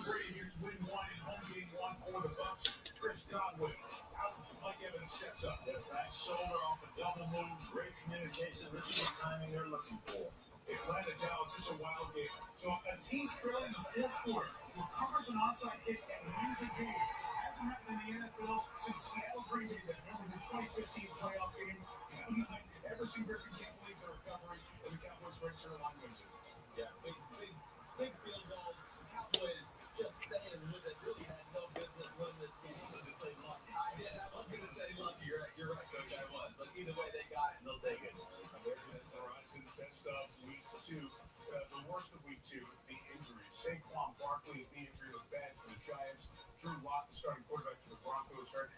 Brady gets win one and home game one for the Bucks. Chris Godwin out. Mike Evans steps up. That back shoulder off a double move. Great communication. This is the timing they're looking for. Atlanta, Dallas, this is a wild game. So a team trailing the fourth quarter recovers an onside kick and wins a game. Hasn't happened in the NFL since Seattle Green Bay. Remember the 2015 playoff game? Ever seen Griffin can't believe the recovery, and the Cowboys break Carolina wins it. Yeah, big field goal. The Cowboys just staying with it. Really had no business winning this game. But they played lucky. I was going to say lucky. You're right, Coach. I was. But either way, they got it. They'll take it. Horizon's best of week two. The worst of week two, the injuries. Saquon Barkley's knee injury looked bad for the Giants. Drew Lock, the starting quarterback for the Broncos, hurt.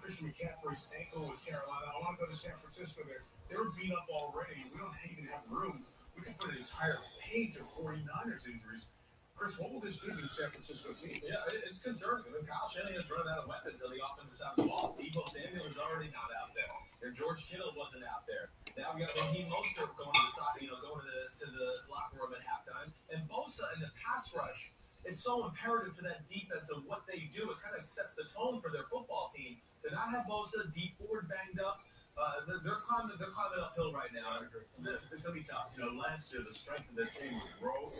Christian McCaffrey's ankle with Carolina. I want to go to San Francisco there. They were beat up already. We don't even have room. We can put an entire page of 49ers injuries. Chris, what will this do to the San Francisco team? Yeah, it's concerning. I mean, Kyle Shanahan's running out of weapons on the offensive side of the ball. Debo Samuel is already not out there. And George Kittle wasn't out there. Now we got Raheem Mostert going to the side, going to the locker room at halftime. And Bosa in the pass rush, it's so imperative to that defense and what they do. It kind of sets the tone for their football team. To not have Bosa, D Ford banged up, they're climbing uphill right now. It's gonna be tough. Last year the strength of the team was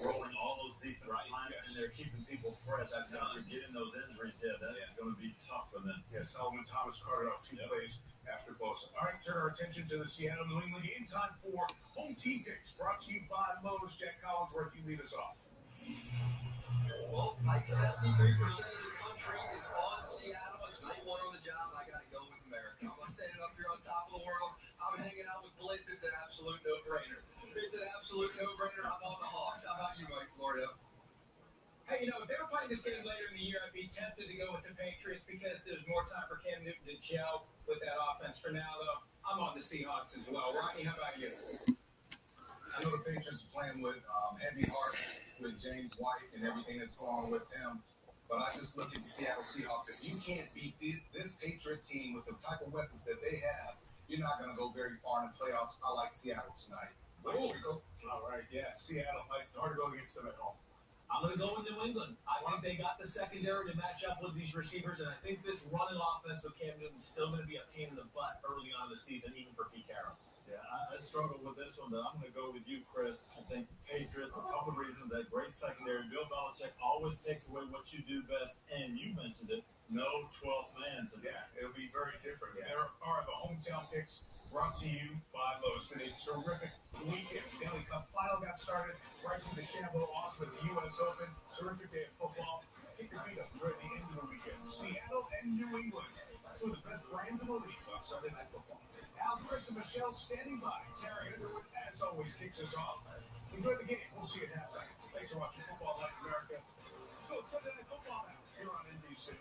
rolling all those defensive lines, and they're keeping people fresh. That's how they're getting those injuries. Yeah, that's going to be tough for them. Yeah, Solomon Thomas carted off 2 plays after Bosa. All right, turn our attention to the Seattle New England game. Time for home team picks. Brought to you by Lowe's. Jack Collinsworth, you lead us off. Well, like 73% of the country is on Seattle. It's night one on the job. I got to go with America. I'm standing up here on top of the world. I'm hanging out with Blitz. It's an absolute no-brainer. It's an absolute no-brainer. I'm on the Hawks. How about you, Mike Florida? Hey, if they were playing this game later in the year, I'd be tempted to go with the Patriots because there's more time for Cam Newton to gel with that offense. For now, though, I'm on the Seahawks as well. Rodney, how about you? I know the Patriots are playing with heavy heart with James White and everything that's going on with him. But I just look at the Seattle Seahawks. If you can't beat this Patriot team with the type of weapons that they have, you're not going to go very far in the playoffs. I like Seattle tonight. Cool. All right, yeah, Seattle. It's hard to go against them at home. I'm going to go with New England. I think they got the secondary to match up with these receivers, and I think this running offense with Cam Newton is still going to be a pain in the butt early on in the season, even for Pete Carroll. Yeah, I struggle with this one, but I'm going to go with you, Chris. I think the Patriots, a couple of reasons, that great secondary. Bill Belichick always takes away what you do best, and you mentioned it, no 12th man today. Yeah, it'll be very different. Yeah. There are the hometown picks brought to you by Lowe's. It's been a terrific weekend. Stanley Cup final got started. Bryson DeChambeau awesome at the U.S. Open. Terrific day of football. Kick your feet up. Enjoy the end of the weekend. Seattle and New England. Two of the best brands in the league on Sunday Night Football. Al, Chris, and Michelle standing by. Carrie Underwood, as always, kicks us off. Enjoy the game. We'll see you at halftime. Thanks for watching Football Night America. Let's go Sunday Night Football now here on NBC.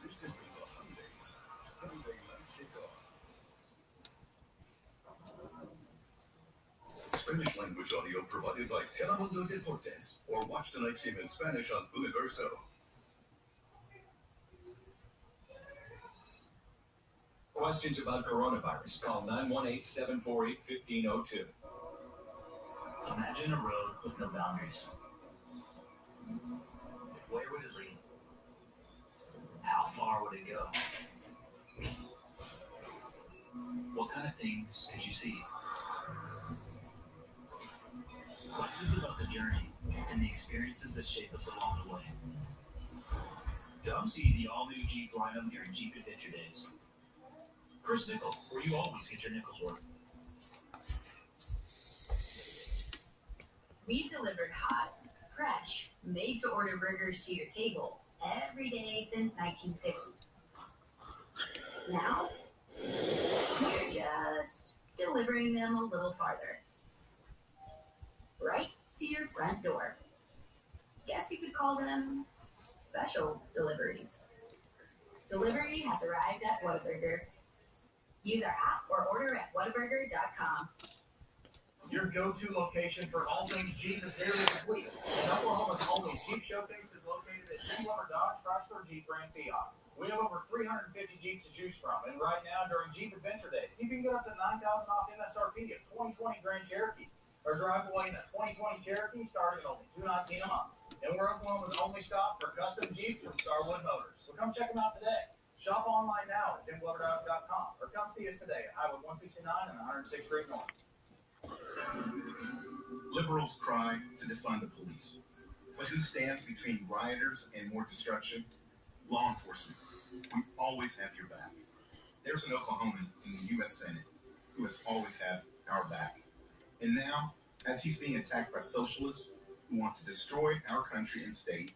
This is the Hyundai Sunday Night Kickoff. Spanish language audio provided by Telemundo Deportes, or watch tonight's game in Spanish on Universo. Questions about coronavirus? Call 918-748-1502. Imagine a road with no boundaries. Where would it lead? How far would it go? What kind of things could you see? Life is about the journey and the experiences that shape us along the way. Come see the all-new Jeep lineup during Jeep Adventure Days. Chris Nickel, where you always get your nickels worth. We've delivered hot, fresh, made-to-order burgers to your table every day since 1950. Now, we're just delivering them a little farther. Right to your front door. Guess you could call them special deliveries. Delivery has arrived at Whataburger. Use our app or order at whataburger.com. Your go-to location for all things Jeep is nearly complete. And Oklahoma's only Jeep showcase is located at T-Lumber Dodge Chrysler Jeep Grand Fiat. We have over 350 Jeeps to choose from, and right now during Jeep Adventure Days, you can get up to $9,000 off MSRP MSRP of 2020 Grand Cherokees. Our drive away in a 2020 Cherokee starting at only $219 a month. And we're Oklahoma's only stop for custom Jeeps from Starwood Motors. So come check them out today. Shop online now at JimGlover.com or come see us today at Highway 169 and 106th Street North. Liberals cry to defund the police. But who stands between rioters and more destruction? Law enforcement. We always have your back. There's an Oklahoman in the U.S. Senate who has always had our back. And now, as he's being attacked by socialists who want to destroy our country and state,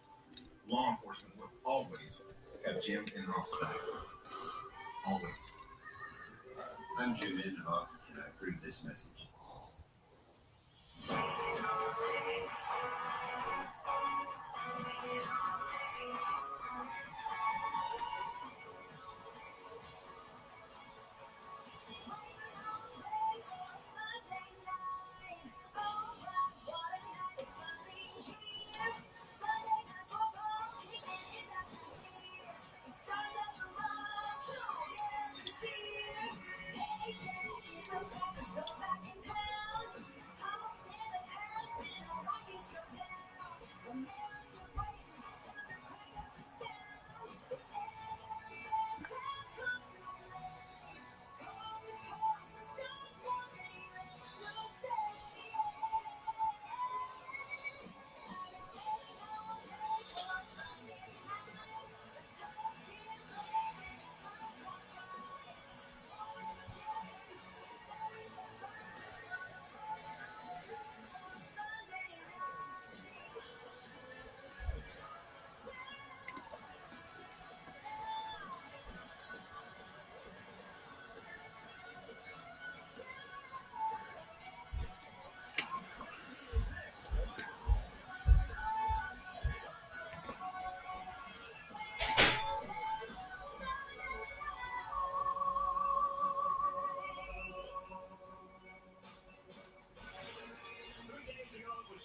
law enforcement will always have Jim Inhoff's back. Always. I'm Jim Inhoff, and I approve this message.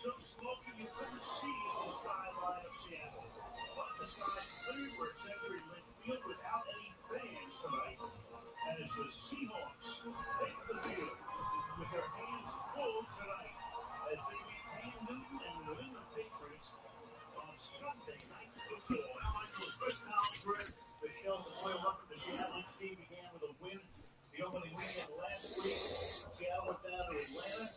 So smoky you couldn't see the skyline of Seattle. But the sky cleared where CenturyLink Field without any fans tonight. And it's the Seahawks take the field with their hands full tonight as they meet Cam Newton and the New England Patriots on Sunday Night Football. Now, Michael, the first college break, Michelle, the Royal Up at the Seattle team began with a win the opening weekend last week. Seattle went down to Atlanta.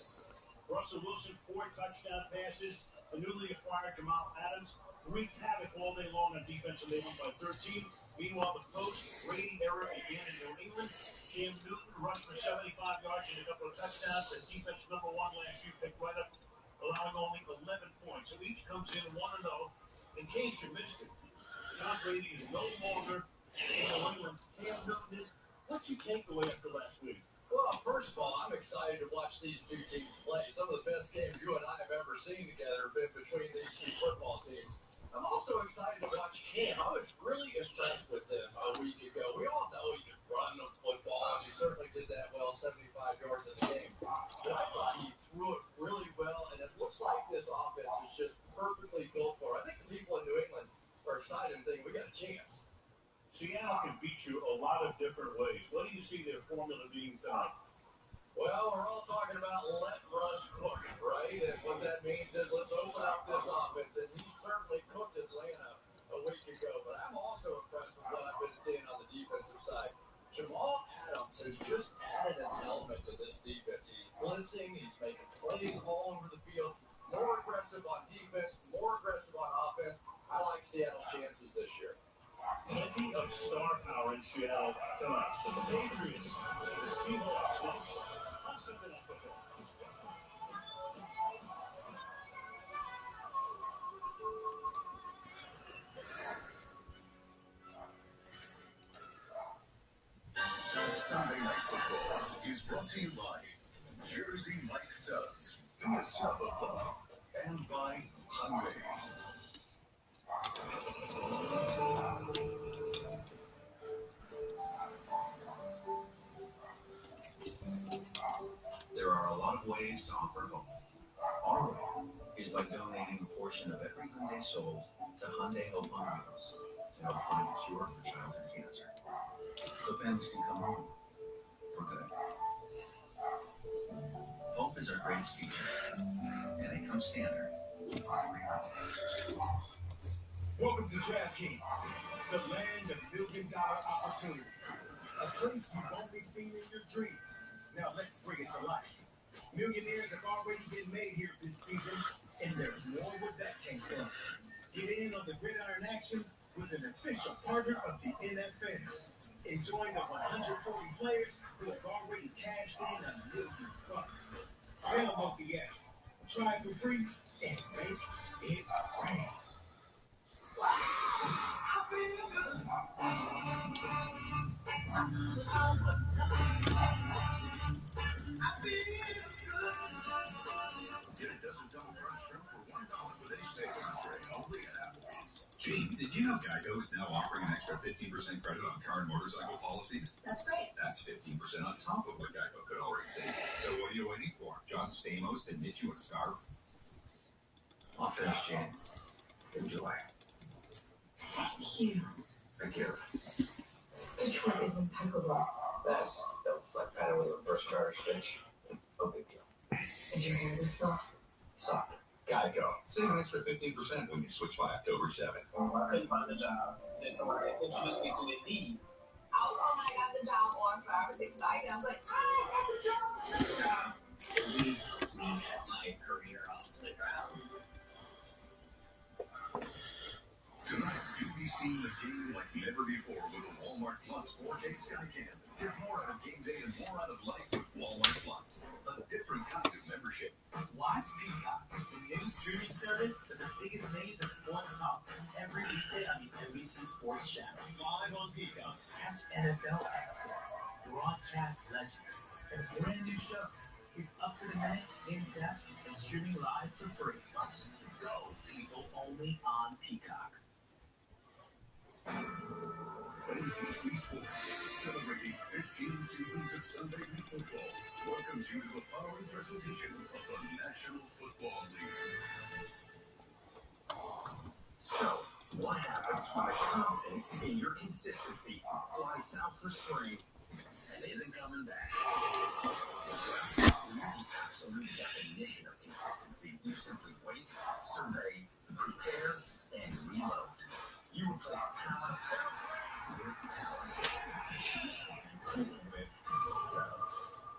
Russell Wilson, 4 touchdown passes. The newly acquired Jamal Adams wreaked havoc all day long on defensive. They won by 13. Meanwhile, the coach, Brady error again in New England. Cam Newton rushed for 75 yards and a couple of touchdowns. The defense number 1 last year picked right up, allowing only 11 points. So each comes in 1-0. In case you missed it, Tom Brady is no longer in New England. Cam Newton is. What's your takeaway after last week? Well, first of all, I'm excited to watch these two teams play. Some of the best games you and I have ever seen together have been between these two football teams. I'm also excited to watch Cam. I was really impressed with him a week ago. We all know he can run the football, and he certainly did that well, 75 yards in the game. But I thought he threw it really well, and it looks like this offense is just perfectly built for it. I think the people in New England are excited and think we got a chance. Seattle can beat you a lot of different ways. What do you see their formula being tonight? Well, we're all talking about let Russ cook, right? And what that means is let's open up this offense. And he certainly cooked Atlanta a week ago. But I'm also impressed with what I've been seeing on the defensive side. Jamal Adams has just added an element to this defense. He's blitzing. He's making plays all over the field. More aggressive on defense, more aggressive on offense. I like Seattle's chances this year. Plenty of star power in Seattle tonight. The Patriots, the Seahawks, Tulsa International. Sunday Night Football is brought to you by Jersey Mike Subs in the Sub Above and by Hyundai. There are a lot of ways to offer hope. Our way is by donating a portion of every Hyundai sold to Hyundai Hope on Wheels to help find a cure for childhood cancer, so families can come home for good. Points feature, and they come standard. Welcome to DraftKings, the land of million-dollar opportunity. A place you've only seen in your dreams. Now let's bring it to life. Millionaires have already been made here this season, and there's more where that came from. Get in on the gridiron action with an official partner of the NFL. Enjoy the 140 players who have already cashed in $1 million. Download the app, try it for free, and make it rain. Get a dozen double crunch shrimp for $1 with any steak entree, only at Applebee's. Gene, did you know Geico is now offering an extra 15% credit on car and motorcycle policies? That's great. That's 15% on top of what Geico could already save. So what are you waiting for? John Stamos to knit you a scarf? I'll finish, Jane. Enjoy. Thank you. Thank you. The trip is impeccable. That's the flat pattern with a reverse charge stitch. No big deal. Is your hair this soft? Soft. Geico. Save an extra 15% when you switch by October 7th. I couldn't find a job. And somebody introduced me to Indeed. I was hoping I got the job offer. I was excited. I was like, I got the job. Indeed helps me get my career off the ground. Tonight, you'll be seeing the game like never before with a Walmart Plus 4K Skycam. Get more out of game day and more out of life with Walmart Plus. A different kind of membership. Watch Peacock, the new streaming service that the biggest names in sports talk every weekday on the NBC Sports Channel. Live on Peacock, catch NFL experts, broadcast legends, and brand new shows. It's up to the minute, in depth, and streaming live for free. Watch Go, people, only on Peacock. NBC Sports, celebrating 15 seasons of Sunday Night Football, welcomes you to the following presentation of the National Football League. So, what happens when a constant in your consistency flies south for spring and isn't coming back? When you're the absolute definition of consistency, you simply wait, survey, prepare, and reload. You replace talent with talent. With love.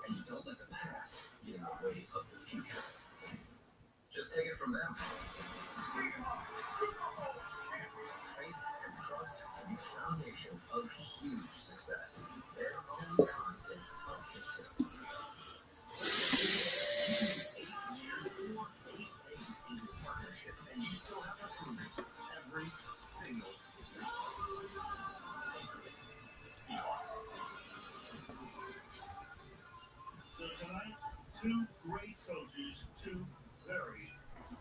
And you don't let the past get in the way of the future. Just take it from them. Faith and trust are the foundation of huge success. Their own constants of consistency. 8 years or 8 days into the partnership, and you still have to prove it every single week. Patriots, Seahawks. So tonight, two great coaches, two very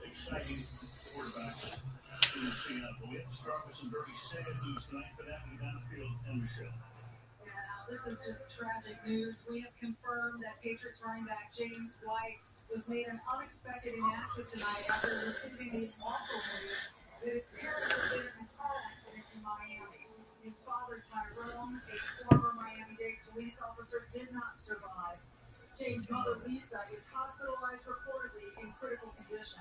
exciting quarterbacks in Seattle. We have to start with some very sad news tonight for that in Battlefield and Michelle. Yeah, this is just tragic news. We have confirmed that Patriots running back James White was made an unexpected inactive tonight after receiving the awful news that his parents were in a car accident in Miami. His father, Tyrone, a former Miami-Dade police officer, did not survive. James' mother, Lisa, is hospitalized reportedly in critical condition.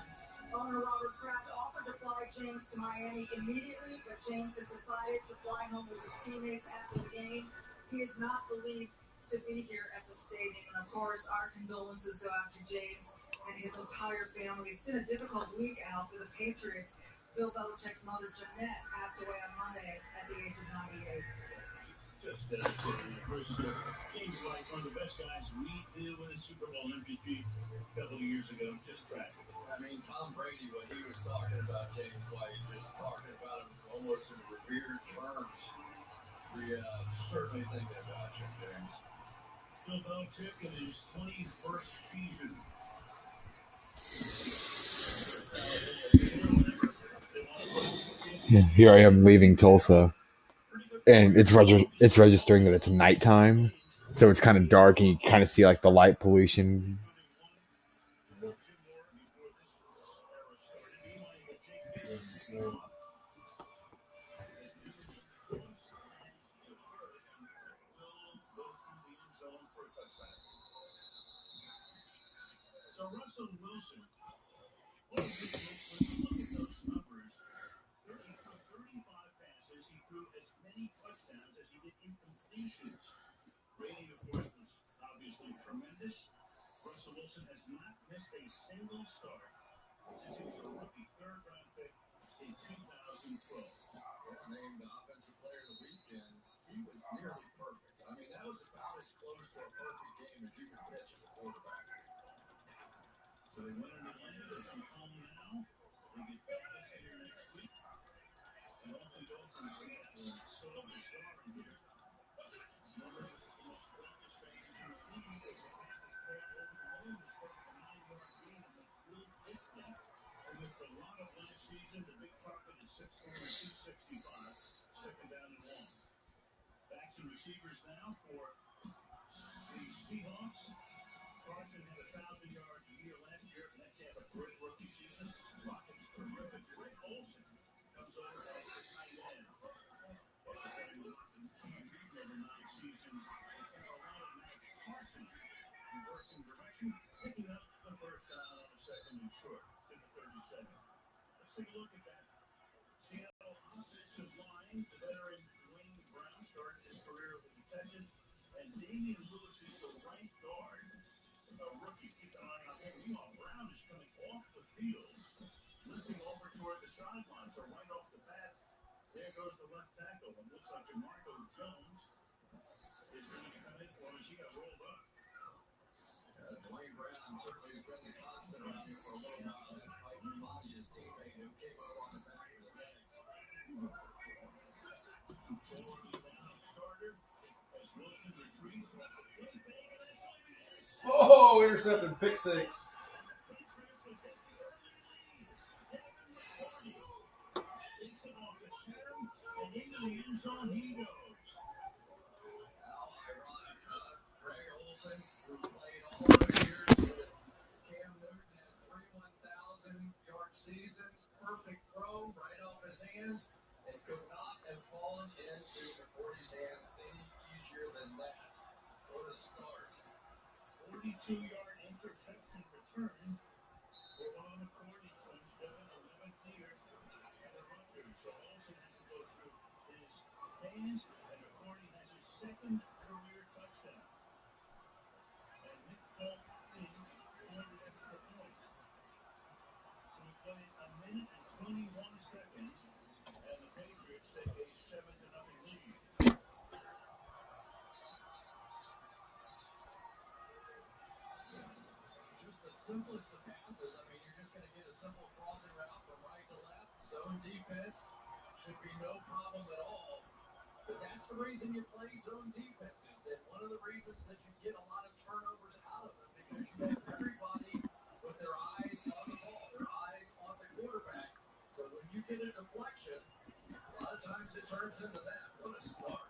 Owner Robert Kraft offered to fly James to Miami immediately, but James has decided to fly home with his teammates after the game. He is not believed to be here at the stadium. And of course, our condolences go out to James and his entire family. It's been a difficult week out for the Patriots. Bill Belichick's mother, Jeanette, passed away on Monday at the age of 98. Just James White, one of the best guys we did win a Super Bowl MVP a couple of years ago. Just tragic. I mean, Tom Brady, when he was talking about James White, just talking about him almost in revered terms. We certainly think about you, James. Bill Belichick in his 21st season. And here I am leaving Tulsa, and it's registering that it's nighttime, so it's kind of dark, and you kind of see like the light pollution. So Russell Wilson, when you look at those numbers, he threw 35 passes. He threw as many touchdowns as he did incompletions. Rating, of course, was obviously tremendous. Russell Wilson has not missed a single start since he was a rookie third-round pick in 2012. Named Offensive Player of the Weekend, he was nearly perfect. I mean, that was about as close to a perfect game as you could pitch as a quarterback. So they win in Atlanta. They come home now. They get Dallas here next week. And hopefully go from Seattle and Silver Star in here. One of the most strongest fans in the league as they pass this ball over the moon. This ball a 9-yard gain against Will Disley. Who missed a lot of last season. The big target is 6'4" and 265. Second down and 1. Backs and receivers now for the Seahawks. Carson had a 1,000-yard year last year. Metcalf a great rookie season. Rockets terrific. Greg Olsen comes over as the tight end. After playing with Martin QB over 9 seasons, Carolina Max Carson reversing direction, picking up the first down on a second and short to the 37. Let's take a look at that. Seattle offensive line, the veteran Wayne Brown started his career with the Texans, and Damian Lewis is the right guard. A rookie, keep an eye on him. Meanwhile, Brown is coming off the field, limping over toward the sideline. So right off the bat, there goes the left tackle. And looks like DeMarco Jones is going to come in for him as he got rolled up. Dwayne Brown certainly has been the constant around here for a little while. That's Mike Ramani, his teammate, who came up on the back of his legs. Starter as Wilson retreats. Oh, intercepted, pick six. And into the end zone he goes. How ironic, Greg Olsen, who played all those years with Cam Newton, had 3 1,000-yard seasons, perfect throw right off his hands, and could not have fallen into McCourty's hands any easier than that. What a start. 42-yard interception return for one of the McCourty twins, Devin 11th year at the Rutgers. So Olsen has to go through his hands, and McCourty has his second career touchdown. And Nick Folk in for the extra point. So we played a minute and 21 seconds, and the Patriots take a 7-0 lead. Just the simplest of passes. I mean, you're just going to get a simple crossing route from right to left. Zone defense should be no problem at all. But that's the reason you play zone defenses. And one of the reasons that you get a lot of turnovers out of them, because you have everybody with their eyes on the ball, their eyes on the quarterback. So when you get a deflection, a lot of times it turns into that. What a start.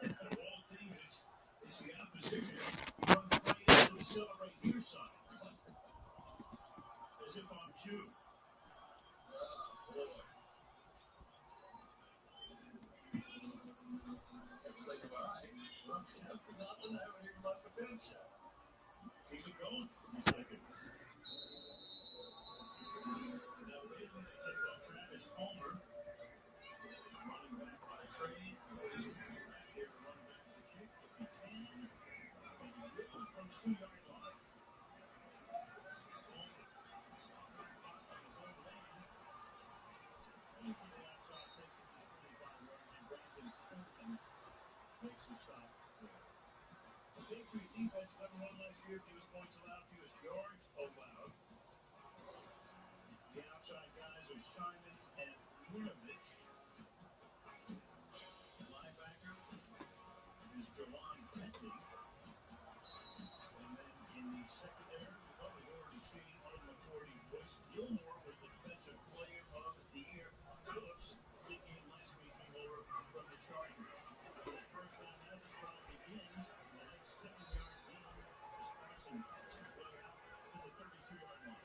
Of all things, it's the opposition. He runs right into the celebrate your side. As if on cue. Oh, boy. It's like, all right, Brooks after nothing, I haven't even left the bench yet. Keep it going. He's like it. Now, lately, they take on Travis Palmer. Running back by trade. Back there to run back the kick if he can. And he will from the 2-yard line. Palmer off the spot on his own land. Sends to the outside, takes it to the 25-yard line. Brandon Coleman makes the stop there. The Patriot defense number 1 last year. Fewest points allowed, fewest yards allowed. The outside guys are Simon and Winovich. Linebacker is Jawan Bentley. And then in the secondary, we've probably already seen one of the McCourty boys. Gilmore was the defensive player of the year. Phillips, big game last week, came over from the Chargers. So the first down now, this drive begins. A nice 7-yard gain as Carson backs his way out to the 32-yard line.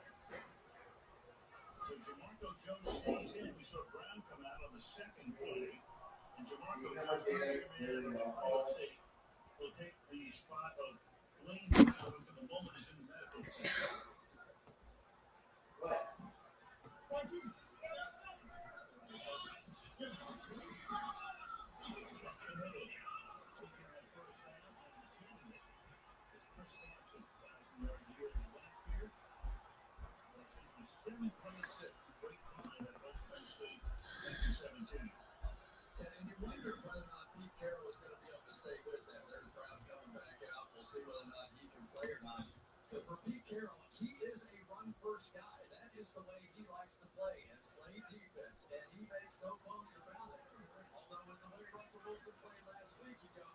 So Jamarco Jones stays in. We saw Brown come out on the second play. And Jamarco Jones, man of Ohio State, will take the spot of Blaine Brown, who for the moment is in the medical center. New England 26. Great find at Oklahoma State back in 17. And you wonder whether or not Pete Carroll is going to be able to stay with them. There's Brown coming back out. We'll see whether or not he can play or not. But for Pete Carroll, he is a run-first guy. That is the way he likes to play and play defense. And he makes no bones about it. Although with the way Russell Wilson played last week, you go,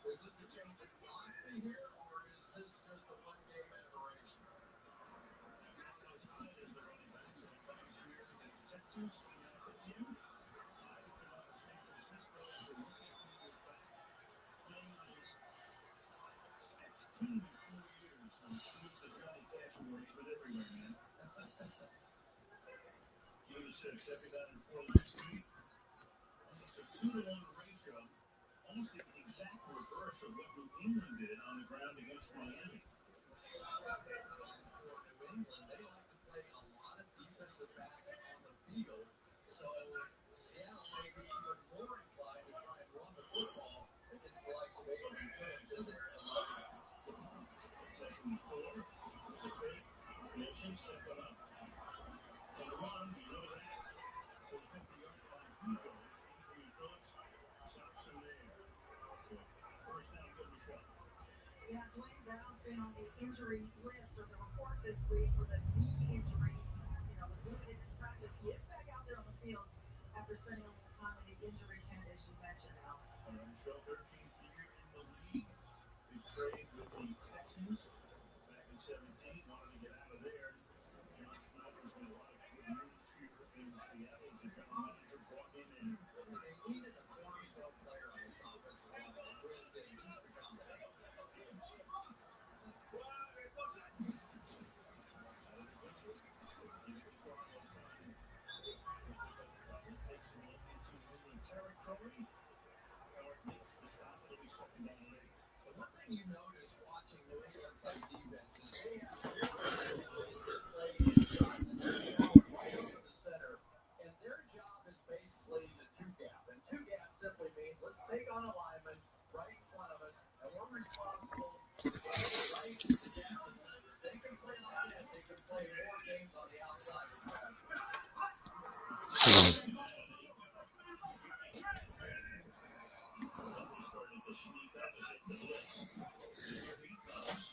is this a change in philosophy here, or is this just a one-game aberration? As high as the running backs are playing here in Texas, FAU. Talking about San Francisco as a rookie a few years back, playing on his 16 in 4 years. And use the Johnny Cash award. He's been everywhere, man. Give it a 6. Every down and 4 last week. Almost a 2-to-1 ratio. Almost the exact reverse of what New England did on the ground against Miami. For New England, they like to play a lot of defensive backs on the field. So Seattle may be even more inclined to try and run the football against the likes of Adrian Phillips in there. Second and 4. The fake. Wilson stepping up. On the run, you know that. To the 50-yard line, he goes. Adrian Phillips stops him there. So, first down, good Michelle. Yeah, Dwayne Brown's been on the injury list or the report this week with a knee injury. Was limited in practice. He is back out there on the field after spending a little time in the injury tent, as you mentioned, Al. All right, Michelle, 13th year in the league. Big trade with the Texans back in 17. Wanted to get out of there. John Snyder's made a lot of good moves here in Seattle as the general manager brought him in. They needed a cornerstone player on this offensive line. They really did. He's become that. Takes him into New England territory. Howard makes the stop. It'll be second down and 8. The one thing you notice watching New England play defense is they have guys that play inside. They're right over the center, and their job is basically the two-gap. And two-gap simply means let's take on a lineman right in front of us, and we're responsible to get right to Jackson. They can play like that. They can play more games on the outside. Starting to sneak up as if the blitz. Here he comes.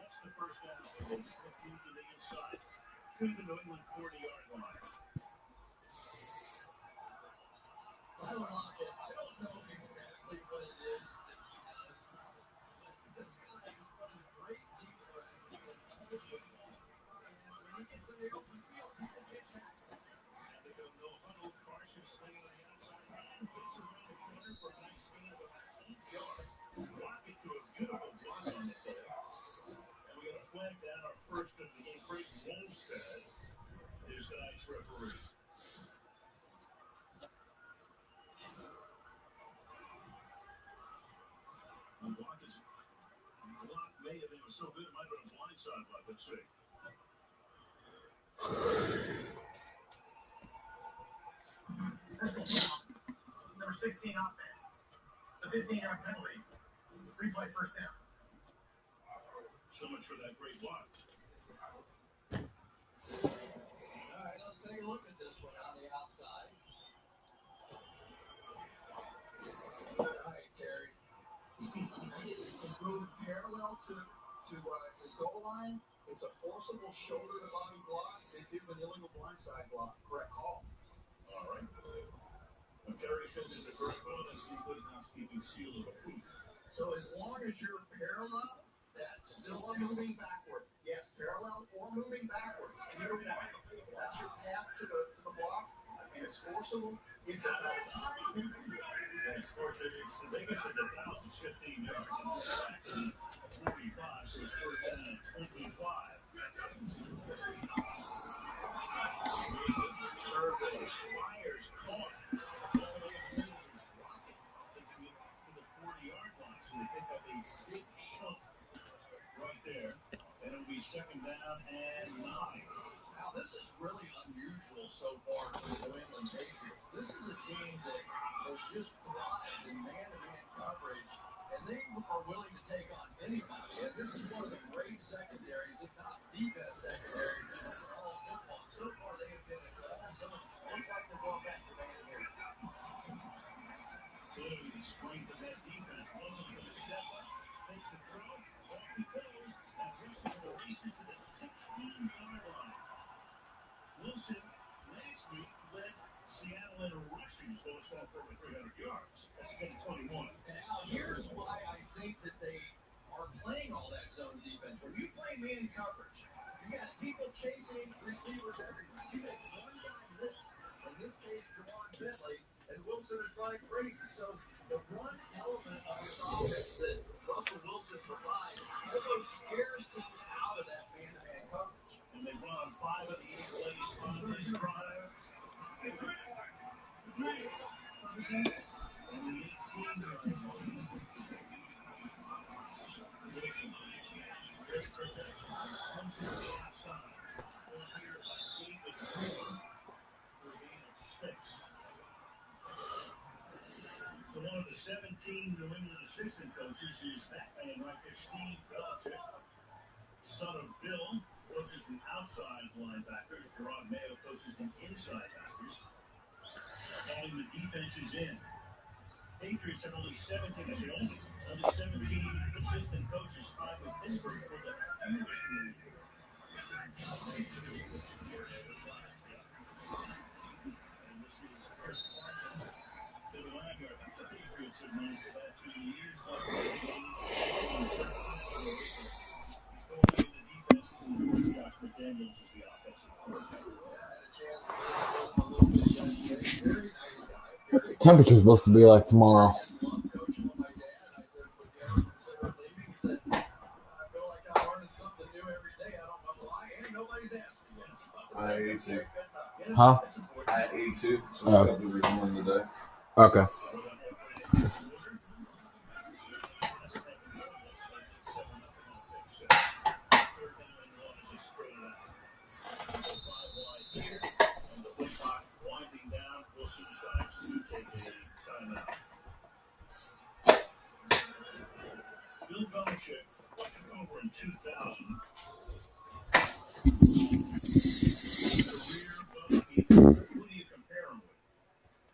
That's the first down. They slip into the inside to the New England 40-yard line. Tyler Lockett, I don't know exactly what it is that he has. This guy is running great deep threats in other football. And when he gets in the open field, people get tackled. And they go no huddle. Carson swinging on the outside hand. Gets around the corner for a nice gain of about 8 yards. Lockett to a beautiful block on the play. And we got a flag down. Our first of the game. Craig Wolfstead is tonight's referee. Block may have been so good it might have been a blindside block. Let's see. Number 16 offense. The 15-yard penalty. Replay first down. So much for that great block. All right, let's take a look at this one on the outside. All right, Terry. He's moving parallel to his goal line. It's a forcible shoulder-to-body block. This is an illegal blindside block. Correct call. All right. When Terry says it's a correct call, that's the good housekeeping seal of approval. So as long as you're parallel, that's still a moving backward. Yes, parallel or moving backwards. Either one. That's your path to the block, and it's forcible. It's a foul. And of course, it's the biggest of the fouls. It's 15 yards. It's back to 45, so it's first down at 25. Survey. Myers caught. All the way up the middle is Rocket. Taking it to the 40-yard line. So we pick up a big chunk right there. And it'll be second down and 9. Now, this is really unusual so far for the New England Patriots. This is a team that has just thrived in man-to-man coverage, and they are willing to take on anybody. And this is one of the great secondaries, if not the best secondary in all of football. So far, they have been in all zones. Looks like they're going back to man here. Clearly, the strength of that defense. Wilson's going to step up, takes the throw, off he goes, and Russell races to the 16-yard line. Wilson last week led Seattle in rushing, so it's off for over 300 yards. That's against 21. And now here's why I think that they are playing all that zone defense. When you play man coverage, you got people chasing receivers everywhere. You make one guy miss. In this case, Jawan Bentley, and Wilson is running crazy. So the run element of this offense that Russell Wilson provides almost scares teams out of that man-to-man coverage. And they run 5 of the 8 plays on this drive. And the 18-yard line. Wilson, great protection. Slims to the outside. Full here by David Moore for a gain of 6. So one of the 17 New England assistant coaches is that man right there, Steve Belichick. Son of Bill coaches the outside linebackers. Gerard Mayo coaches the inside backers. Calling the defenses in. Patriots have only 17, I said only 17 assistant coaches, 5 with Pittsburgh for the fewest move. And this is Chris Carson to the Lanyard. The Patriots have known for that 2 years. He's going to be the defense, and Josh McDaniels is the offensive coordinator. What's the temperature supposed to be like tomorrow? I 82. Huh? I 82. So Oh. it's got the reason today. Okay. Bill Belichick took over in 2000. Who do you compare him with?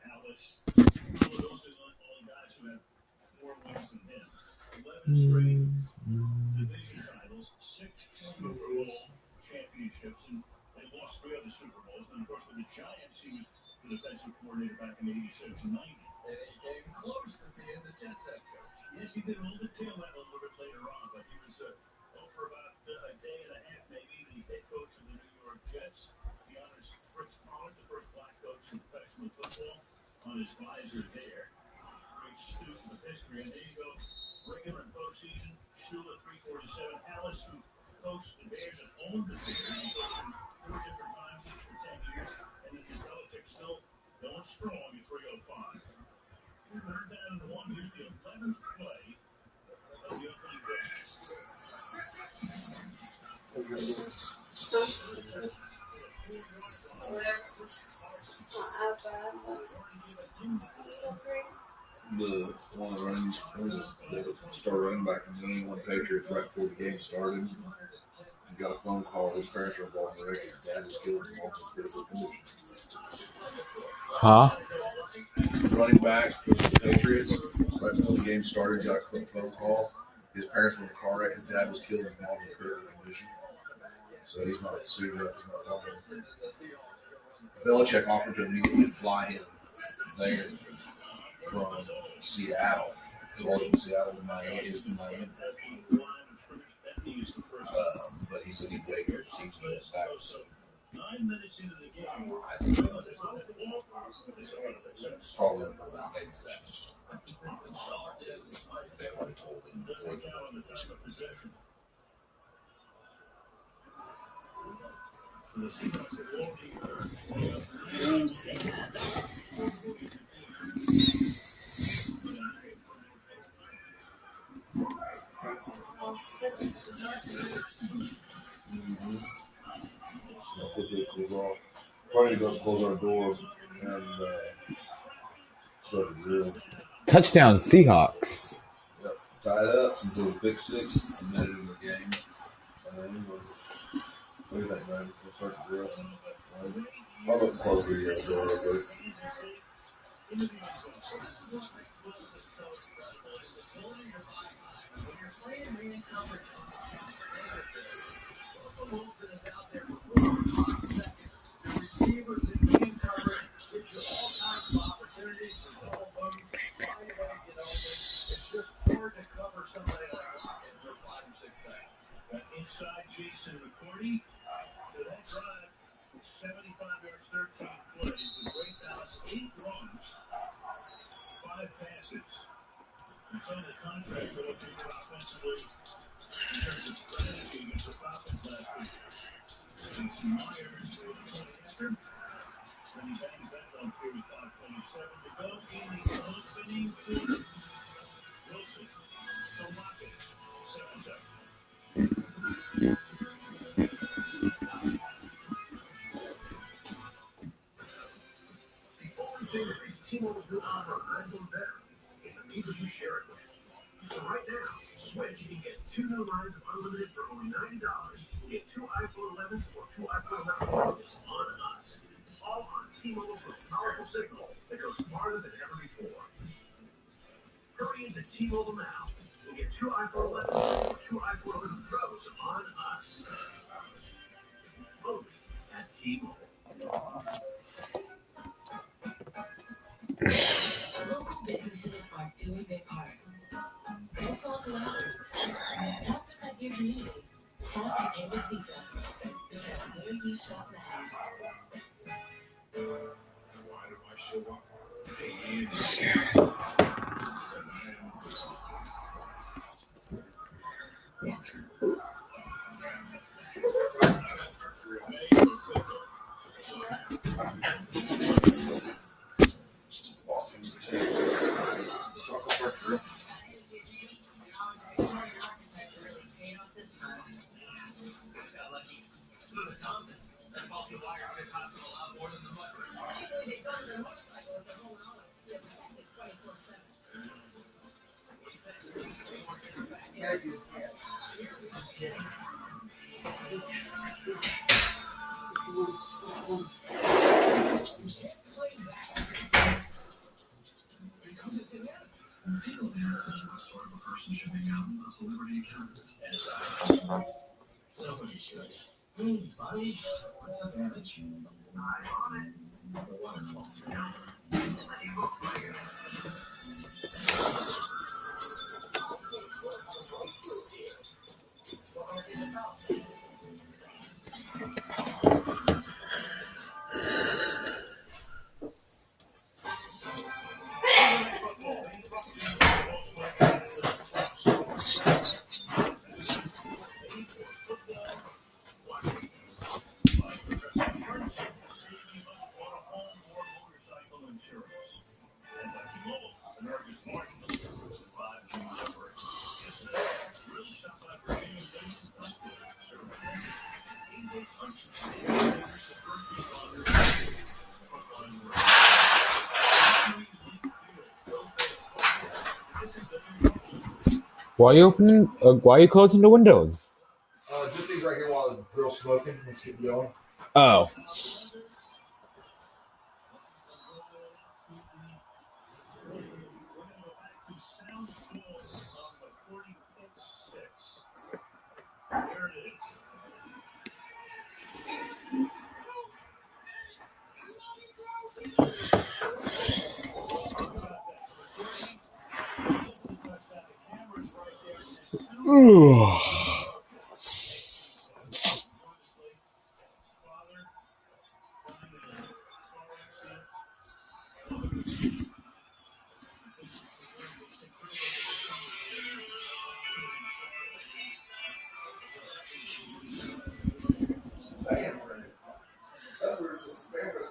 Alice. Those are the only guys who have more wins than him. 11 straight division titles, 6 Super Bowl championships, and they lost 3 other Super Bowls. And of course, with the Giants, he was the defensive coordinator back in '86 and '90. And he came close to being the Jets head coach. Yes, he did hold the tail end a little bit later on, but he was for about a day and a half, maybe, the head coach of the New York Jets. He honors Fritz Pollard, the first black coach in professional football, on his visor there. Great student of history. And there you go, regular and postseason. Shula 347. Alice, who coached the Bears and owned the Bears, he coached them 4 different times each for 10 years. And then Belichick still going strong at 305. Third down and 1. Here's the 11th play of the opening drive. The one that runs, they start running back from the New Patriots right before the game started. He got a phone call. His parents were involved in the wreck. His dad was killed in multiple critical condition. Huh? Running back for the Patriots right before the game started, got a phone call. His parents were in a car wreck. His dad was killed in multiple critical condition. So he's not suited up. He's not talking. Belichick offered to immediately fly him there from Seattle. So all from Seattle to Miami is from Miami. But he said he'd wait for the team to get back. So 9 minutes into the game, I think probably maybe that. They would have told him. doesn't count on the time of possession. So the Seahawks have Probably go close our door and start the drill. Touchdown Seahawks. Yep. tied up since it was Big Six a minute in the game. Anyway, what do you think, man? We'll start the drill. I'll let close the door real quick. Wilson is out there for 4 or 5 seconds. The receivers in man coverage gives you all kinds of opportunities for double moves, find a way to get open. It's just hard to cover somebody like Lockett for 5 or 6 seconds. Got inside Jason McCourty to that drive. 75 yards, 13 plays. The great balance, 8 runs, 5 passes. It's on the contract for what they did offensively in terms of strategy against the Falcons last week. Jason Myers with 20 after. Then he bangs that one through with 5:27 to go in the opening quarter. Wilson to Lockett, 7-7. The only thing that makes T-Mobile's new offer Red Zone better is the people you share it with. So right now, switch and get 2 new lines of unlimited for only $90. Get 2 iPhone 11s or 2 iPhone 11 Pros on us. All on T-Mobile's most powerful signal that goes farther than ever before. Hurry into T-Mobile now and get 2 iPhone 11s or 2 iPhone 11 Pros on us. Only at T-Mobile. Local businesses are doing their part. Don't fall to others. Help protect your community. Help to end the pizza. Because where you shop matters. Why do I show up? Hey, Nobody should. Hey, buddy, what's the damage? I'm on it. The waterfall. Why are you closing the windows? Just these right here while the grill's smoking. Let's get going. Oh. That's where it's suspended.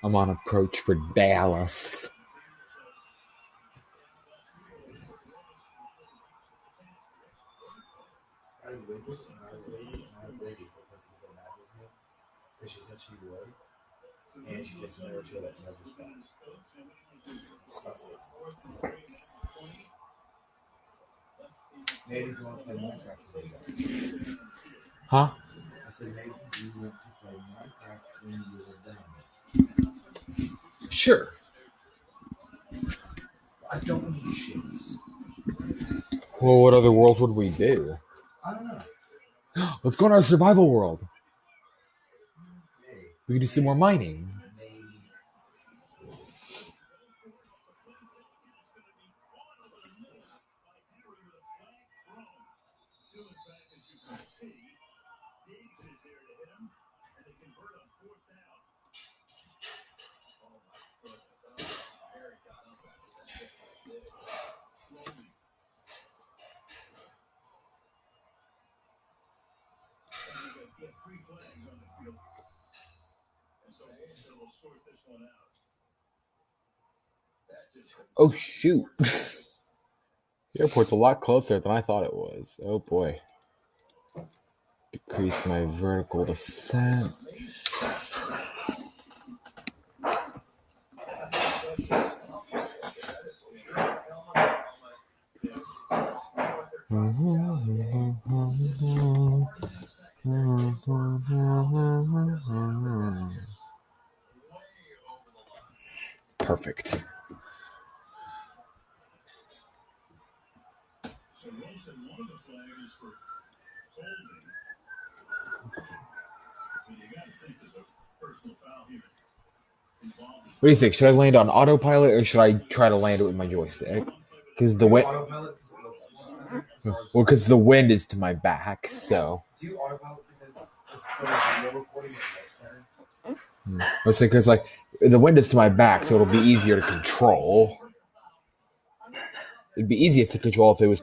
I'm on approach for Dallas. I was waiting for her to get mad with me because she said she would, and she just never showed up, never stopped. Maybe you want to play Minecraft with me? Huh? I said maybe you want to play Minecraft when you were done. Sure. I don't need shits. Well, what other world would we do? I don't know. Let's go on our survival world. Maybe. We can do some more mining. Maybe. Oh, shoot. The airport's a lot closer than I thought it was. Oh boy. Decrease my vertical descent. Perfect. What do you think? Should I land on autopilot or should I try to land it with my joystick? Because the wind, because the wind is to my back. So. Do you autopilot because it's for the recording? Let's say because like the wind is to my back, so it'll be easier to control. It'd be easiest to control if it was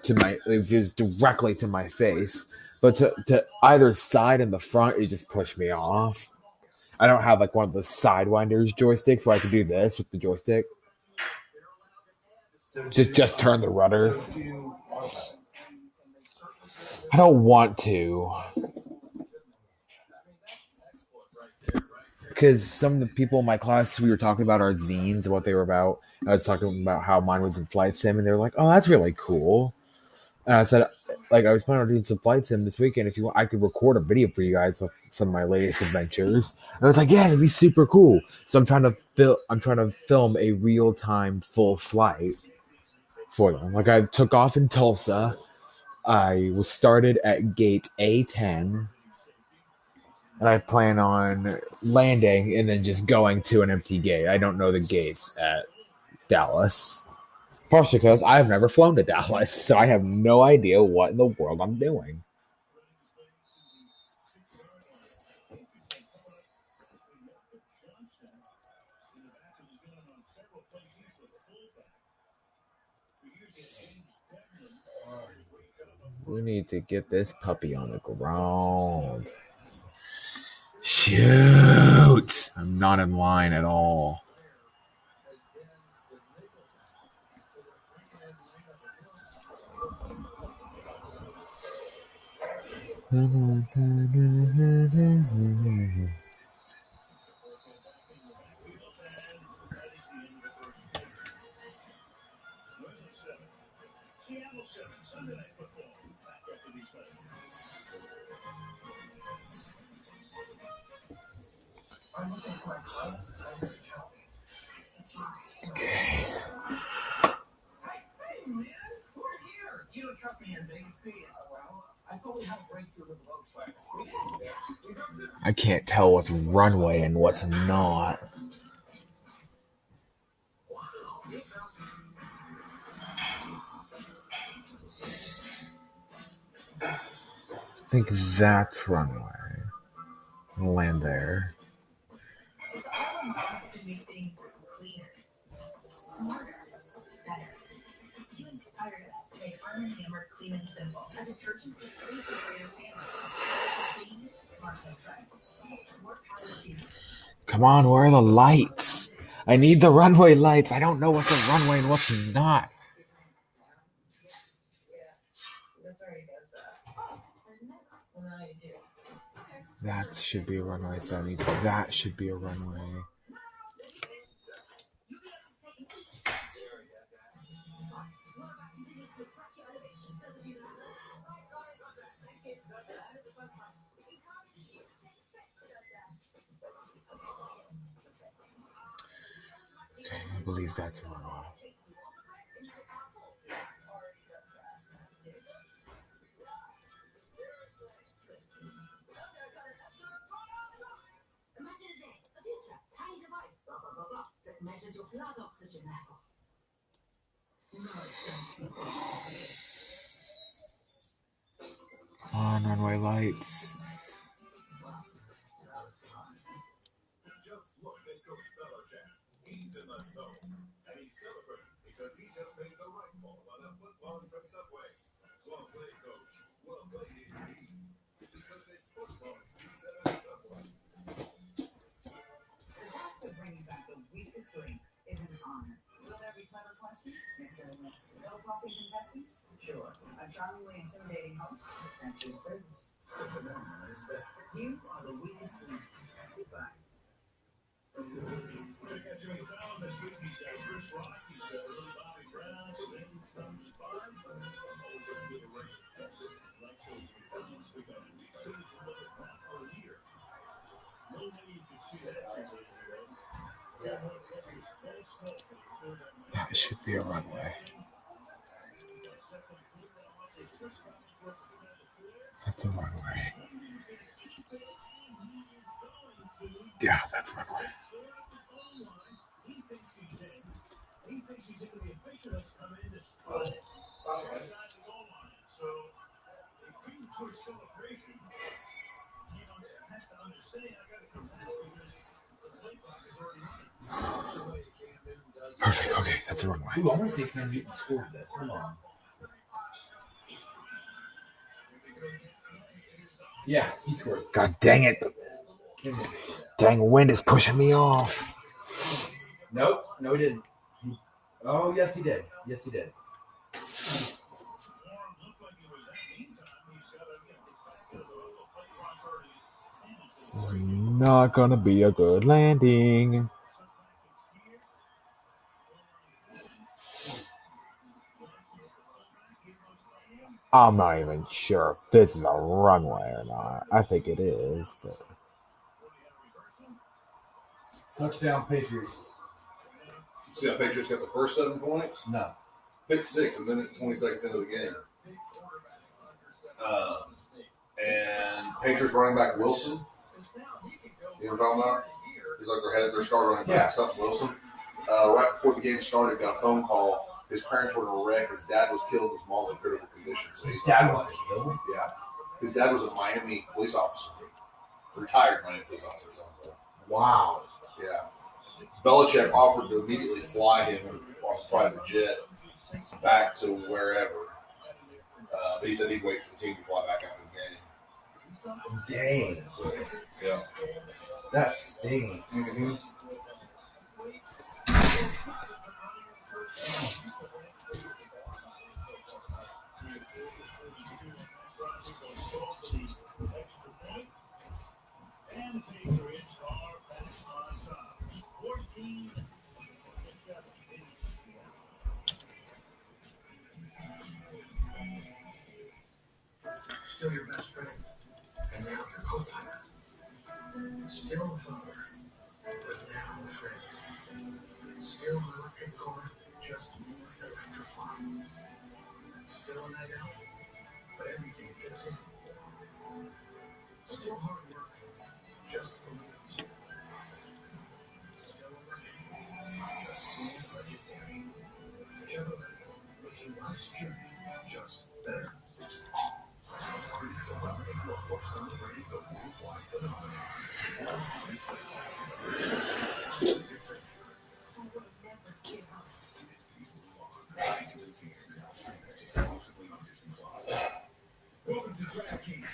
directly to my face, but to either side and the front, it just pushed me off. I don't have like one of the sidewinders joysticks where I can do this with the joystick. Just turn the rudder. I don't want to. Because some of the people in my class, we were talking about our zines and what they were about. I was talking about how mine was in flight sim, and they were like, "Oh, that's really cool." And I said, "Like, I was planning on doing some flight sim this weekend. If you want, I could record a video for you guys of some of my latest adventures." And I was like, "Yeah, it'd be super cool." So I'm trying to film a real time full flight for them. Like, I took off in Tulsa. I was started at gate A10. And I plan on landing and then just going to an empty gate. I don't know the gates at Dallas. Partially because I've never flown to Dallas, so I have no idea what in the world I'm doing. We need to get this puppy on the ground. Shoot! I'm not in line at all. I can't tell what's runway and what's not. I think that's runway. I'll land there. It's all involved to make things cleaner, smarter, better. Humans inspired us to make Arm & Hammer Clean and Simple, a detergent for greater family. Clean, smart, and fresh. More power to you. Come on, where are the lights? I need the runway lights. I don't know what's a runway and what's not. That should be a runway, so I mean that should be a runway. Okay, I believe that's a runway. Measures your blood oxygen level. Come on, runway lights. Just look at Coach Belichick. He's in the zone, and he's celebrating because he just made the right call on a football from Subway. Well played, Coach. Well played, indeed. Because it's football season at Subway. The task of bringing back the weakest link is an honor. Will there be clever questions? Yes, there will. No flossing contestants? Sure. A charmingly intimidating host at your service. You are the weakest link. Goodbye. Check out Jimmy Fallon this week. He's got Chris Rock. He's got Little Bobby Brown. Then comes Spud. Always a good array of guests. Like show Jimmy Fallon speak on NBC. You look at that for a year. No way you could see that 3 days ago. It should be a runway. That's a runway. Yeah, that's a runway. Perfect. Okay, that's a runway. Ooh, I want to see Cam Newton score this. Hold on. Yeah, he scored. God dang it. Dang wind is pushing me off. Nope. No, he didn't. Oh, yes, he did. Yes, he did. This is not gonna be a good landing. I'm not even sure if this is a runway or not. I think it is, but Touchdown, Patriots. See how Patriots got the first 7 points? No. Pick 6, and then 20 seconds into the game. And Patriots running back Wilson. You know what I'm talking about? He's like their star running back, Something Wilson. Right before the game started, got a phone call. His parents were in a wreck. His dad was killed. His mom's in critical condition. So his dad was killed? Yeah. His dad was a Miami police officer. Retired Miami police officer. Wow. Yeah. Belichick offered to immediately fly him on a private jet back to wherever. But he said he'd wait for the team to fly back after the game. Dang. So, yeah. That stinks. Mm-hmm. Still your best friend, and now your co-pilot. Still a father, but now a friend. Still an electric car, just more electrifying. Still a night out, but everything fits in. Still hard work, just the wheels. Still electric, just more legendary. Chevrolet, making life's journey just better. Celebrating the worldwide phenomenon. Welcome to DraftKings,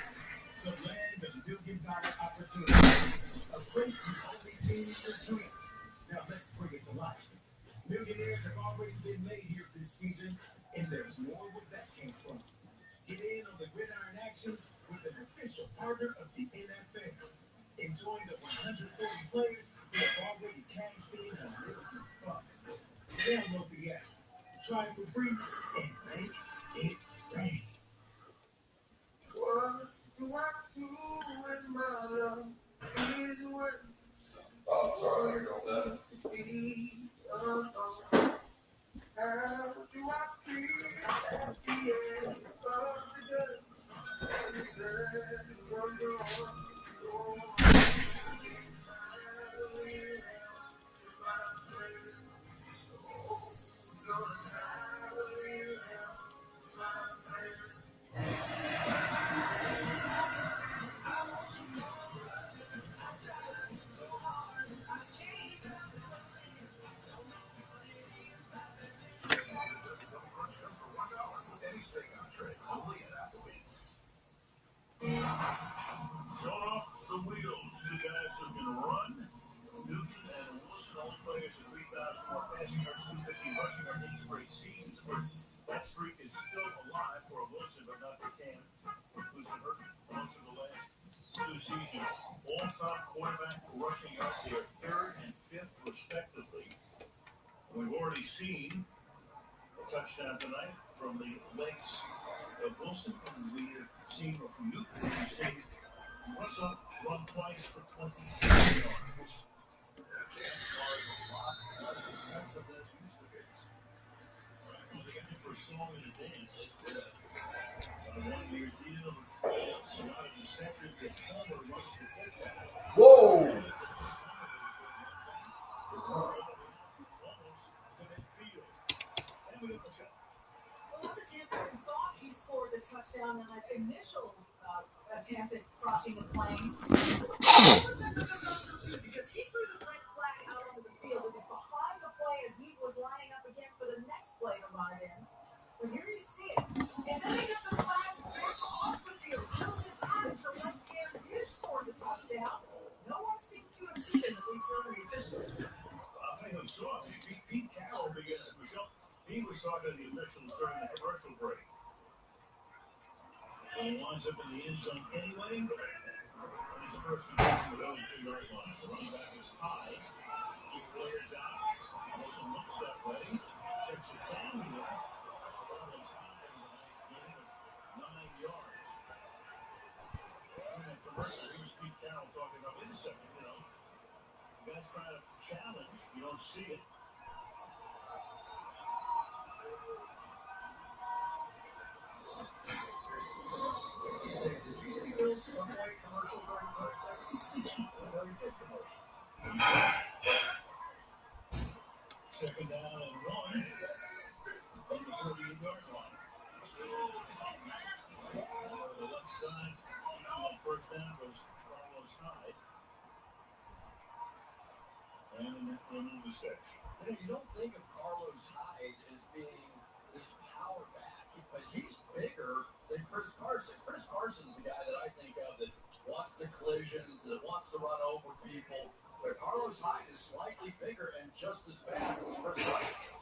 the land of million-dollar opportunities. A place you've only seen in your dreams. Now let's bring it to life. Millionaires have already been made here this season, and there's more where that came from. Get in on the gridiron action with an official partner of the NFL. Enjoy the 140 players who have already cashed in on $1 million. Download the app, try it for free, and make it rain. What do I do when my love is away? Oh, sorry, there you go with that. How do I feel at the end of the day? Is that wonder season. All-time quarterback rushing yards here, 3rd and 5th respectively. We've already seen a touchdown tonight from the legs of Wilson. We have seen from Newton. We've seen Russell run twice for 27 yards. They got him for a song and a dance. A one-year deal. A lot of incentives that Palmer wants to get that. Whoa! Thought he scored the touchdown on an initial attempt at crossing the plane. Because he threw the red flag out onto the field. It was behind the play as he was lining up again for the next play to run it in. But here you see it. And then they get the flag off the field. Just in time. So once Cam did score the touchdown, no one seemed to have seen it, at least none of the officials. I'll tell you who saw it. Pete Carroll, because he was talking to the officials during the commercial break. And he winds up in the end zone anyway. And it's the first one from the 2-yard line. The running back is high. He flares out. Wilson looks that way. Checks it down here. Barlow's high with a nice gain of 9 yards. In that commercial, here's Pete Carroll talking about, wait a second, you guys trying to challenge. You don't see it. Second down and 1 from the 48-yard line. The left side, first down was Carlos Hyde. And then remove the sticks. You don't think of Carlos Hyde as being this power back, but he's bigger than Chris Carson. Chris Carson's the guy that I think of that wants the collisions, that wants to run over people. But Carlos Hyde is slightly bigger and just as fast as Chris Carson.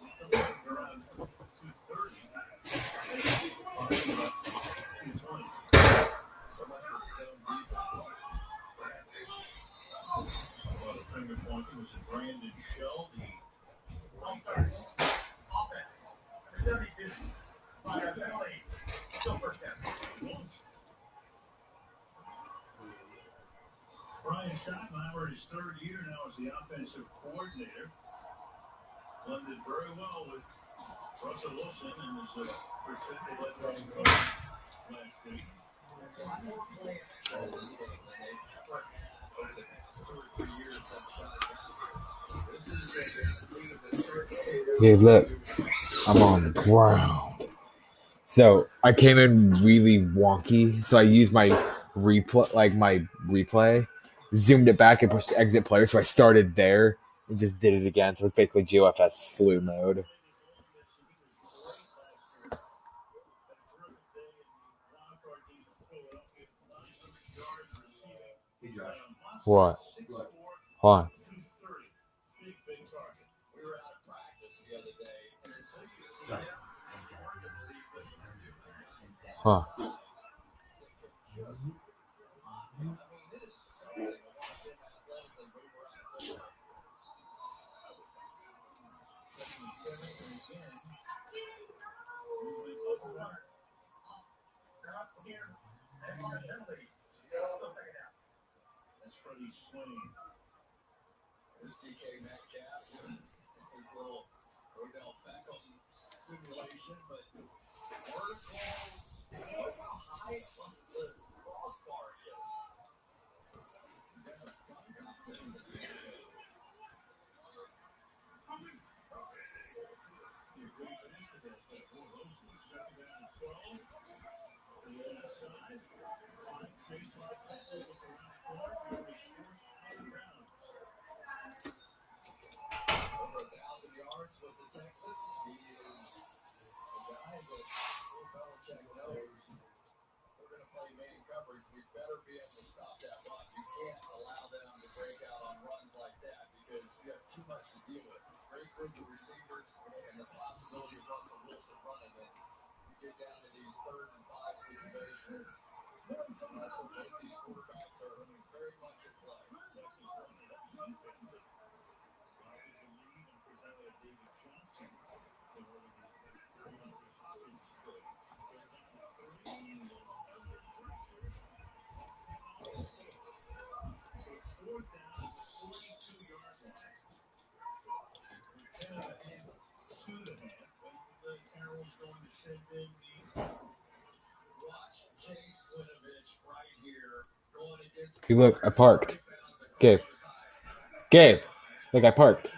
Around 230. 220. So much for his own defense. Well, the finger pointing was a Brandon Shelby. Offense. 72. Penalty. Still first down. Brian Schottenheimer, his 3rd year now as the offensive coordinator, blended very well with Russell Wilson and his percent they let Russell go last week. More playing in this game than they've ever had over the past 2 or 3 years. This is a team that's certainly. Hey, look, I'm on the ground. So I came in really wonky. So I used my replay, zoomed it back and pushed exit player. So I started there and just did it again. So it's basically GeoFS slew mode. What? Why? We were out of practice the other day, and until you see it, it's hard to believe what he can do. Huh. I mean, it is something to watch him athletically move around the floor. That's Freddie Swain. There's DK Metcalf doing his little Odell Beckham simulation, but vertical. Look how high above the crossbar is. Over 1,000 yards with the Texans. He is a guy that Bill Belichick knows we're going to play man coverage. We better be able to stop that run. You can't allow them to break out on runs like that because you have too much to deal with. Great group of receivers and the possibility of Russell Wilson running it. You get down to these 3rd and 5 situations. That's what both these quarterbacks are very much at play. Hey, look, I parked. Gabe. Gabe. Look, I parked.